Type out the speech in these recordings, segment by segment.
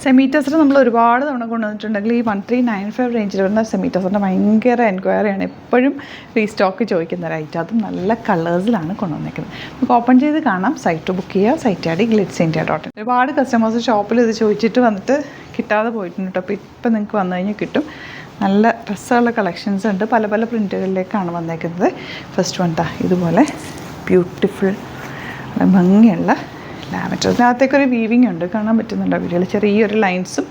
Semi tussar നമ്മൾ ഒരുപാട് തവണ കൊണ്ടുവന്നിട്ടുണ്ടെങ്കിൽ ഈ 1395 റേഞ്ചിൽ വരുന്ന സെമി ടസറിൻ്റെ ഭയങ്കര എൻക്വയറിയാണ് എപ്പോഴും റീസ്റ്റോക്ക് ചോദിക്കുന്ന ഒരു ഐറ്റം. അതും നല്ല കളേഴ്സിലാണ് കൊണ്ടുവന്നിരിക്കുന്നത്. നമുക്ക് ഓപ്പൺ ചെയ്ത് കാണാം. സൈറ്റ് ബുക്ക് ചെയ്യുക. സൈറ്റ് ആടി glitzindia.in. ഒരുപാട് കസ്റ്റമേഴ്സ് ഷോപ്പിൽ ഇത് ചോദിച്ചിട്ട് വന്നിട്ട് കിട്ടാതെ പോയിട്ടുണ്ട് കേട്ടോ. അപ്പോൾ ഇപ്പം നിങ്ങൾക്ക് വന്നു കഴിഞ്ഞാൽ കിട്ടും. നല്ല ഡ്രസ്സുകളുടെ കളക്ഷൻസ് ഉണ്ട്. പല പല പ്രിൻറ്റുകളിലേക്കാണ് വന്നേക്കുന്നത്. ഫസ്റ്റ് വൺ ഇതുപോലെ ബ്യൂട്ടിഫുൾ ഭംഗിയുള്ള ലാവൻഡർ. ഇതിനകത്തേക്കൊരു വീവിങ് ഉണ്ട്, കാണാൻ പറ്റുന്നുണ്ടോ വീഡിയോയിൽ? ചെറിയൊരു ലൈൻസും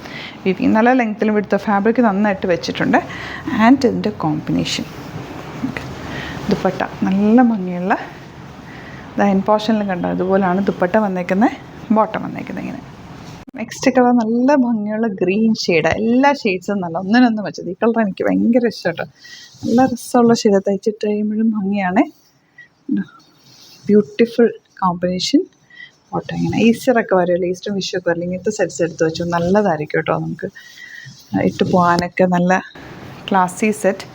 വീവിങ്, നല്ല ലെങ്ത്തിലും എടുത്ത ഫാബ്രിക് നന്നായിട്ട് വെച്ചിട്ടുണ്ട്. ആൻഡ് ഇതിൻ്റെ കോമ്പിനേഷൻ ദുപ്പട്ട നല്ല ഭംഗിയുള്ള ലൈൻ പോർഷനിലും കണ്ടോ ഇതുപോലാണ് ദുപ്പട്ട വന്നേക്കുന്നത്. ബോട്ടം വന്നേക്കുന്നത് ഇങ്ങനെ. നെക്സ്റ്റ് കളർ നല്ല ഭംഗിയുള്ള ഗ്രീൻ ഷെയ്ഡ്. എല്ലാ ഷെയ്ഡ്സും നല്ല ഒന്നിനൊന്നും വെച്ചത്. ഈ കളർ എനിക്ക് ഭയങ്കര ഇഷ്ടമാട്ടോ. നല്ല രസമുള്ള ഷെയ്ഡ്, തയ്ച്ചിട്ട് കഴിയുമ്പോഴും ഭംഗിയാണ്. Beautiful combination. ഓട്ടോ ഇങ്ങനെ ഈസ്റ്ററൊക്കെ വരുമല്ലോ, ഈസ്റ്റർ വിഷുവൊക്കെ വരില്ല, ഇങ്ങനത്തെ സെറ്റ്സ് എടുത്ത് വെച്ചു നല്ലതായിരിക്കും കേട്ടോ. നമുക്ക് ഇട്ട് പോകാനൊക്കെ നല്ല ക്ലാസി സെറ്റ്.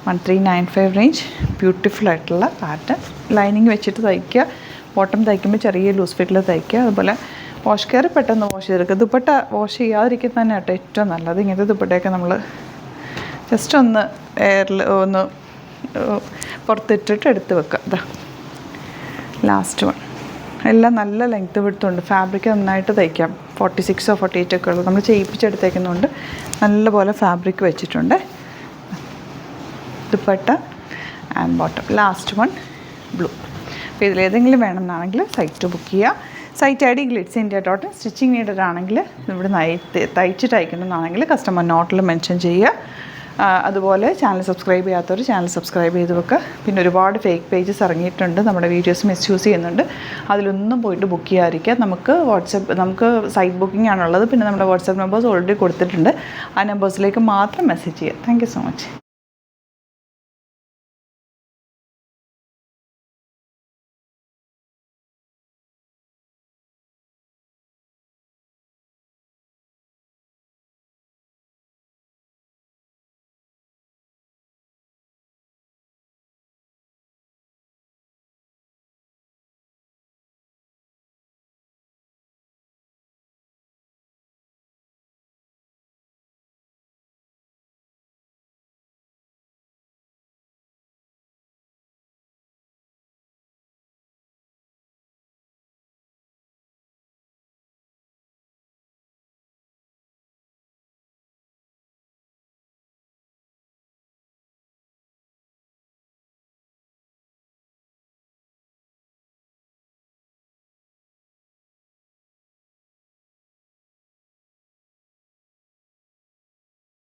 1395 റേഞ്ച്. ബ്യൂട്ടിഫുൾ ആയിട്ടുള്ള പാറ്റേൺ. ലൈനിങ് വെച്ചിട്ട് തയ്ക്കുക. ബോട്ടം തയ്ക്കുമ്പോൾ ചെറിയ ലൂസ് ഫിറ്റിൽ തയ്ക്കുക. അതുപോലെ വാഷ് കെയർ പെട്ടെന്ന് വാഷ് ചെയ്തെടുക്കുക. ദുപ്പട്ട വാഷ് ചെയ്യാതിരിക്കുന്നത് തന്നെ കേട്ടോ ഏറ്റവും നല്ലത്. ഇങ്ങനത്തെ ദുപ്പട്ടയൊക്കെ നമ്മൾ ജസ്റ്റ് ഒന്ന് എയറിൽ ഒന്ന് പുറത്തിട്ടിട്ട് എടുത്ത് വെക്കുക. അതാ ലാസ്റ്റ് വൺ. എല്ലാം നല്ല ലെങ്ത്ത് വിടുത്തുണ്ട്. ഫാബ്രിക് നന്നായിട്ട് തയ്ക്കാം. 46 or 48 ഒക്കെ ഉള്ളത് നമ്മൾ ചെയ്യിപ്പിച്ചെടുത്തേക്കുന്നതുകൊണ്ട് നല്ലപോലെ ഫാബ്രിക് വെച്ചിട്ടുണ്ട്. Dupatta and bottom. Last one blue. അപ്പോൾ ഇതിലേതെങ്കിലും വേണമെന്നാണെങ്കിൽ സൈറ്റ് ബുക്ക് ചെയ്യുക. Site I D glitzindia.in. Stitching needed ആണെങ്കിൽ ഇവിടെ തയ്ച്ചിട്ട് അയക്കണമെന്നാണെങ്കിൽ കസ്റ്റമർ നോട്ടിൽ മെൻഷൻ ചെയ്യുക. അതുപോലെ ചാനൽ സബ്സ്ക്രൈബ് ചെയ്യാത്തവർ ചാനൽ സബ്സ്ക്രൈബ് ചെയ്ത് വെക്കുക. പിന്നെ ഒരുപാട് ഫേക്ക് പേജസ് ഇറങ്ങിയിട്ടുണ്ട്, നമ്മുടെ വീഡിയോസ് മിസ്യൂസ് ചെയ്യുന്നുണ്ട്. അതിലൊന്നും പോയിട്ട് ബുക്ക് ചെയ്യാതിരിക്കുക. നമുക്ക് സൈറ്റ് ബുക്കിംഗ് ആണുള്ളത്. പിന്നെ നമ്മുടെ വാട്സാപ്പ് നമ്പേഴ്സ് ഓൾറെഡി കൊടുത്തിട്ടുണ്ട്. ആ നമ്പേഴ്സിലേക്ക് മാത്രം മെസ്സേജ് ചെയ്യുക. Thank you so much.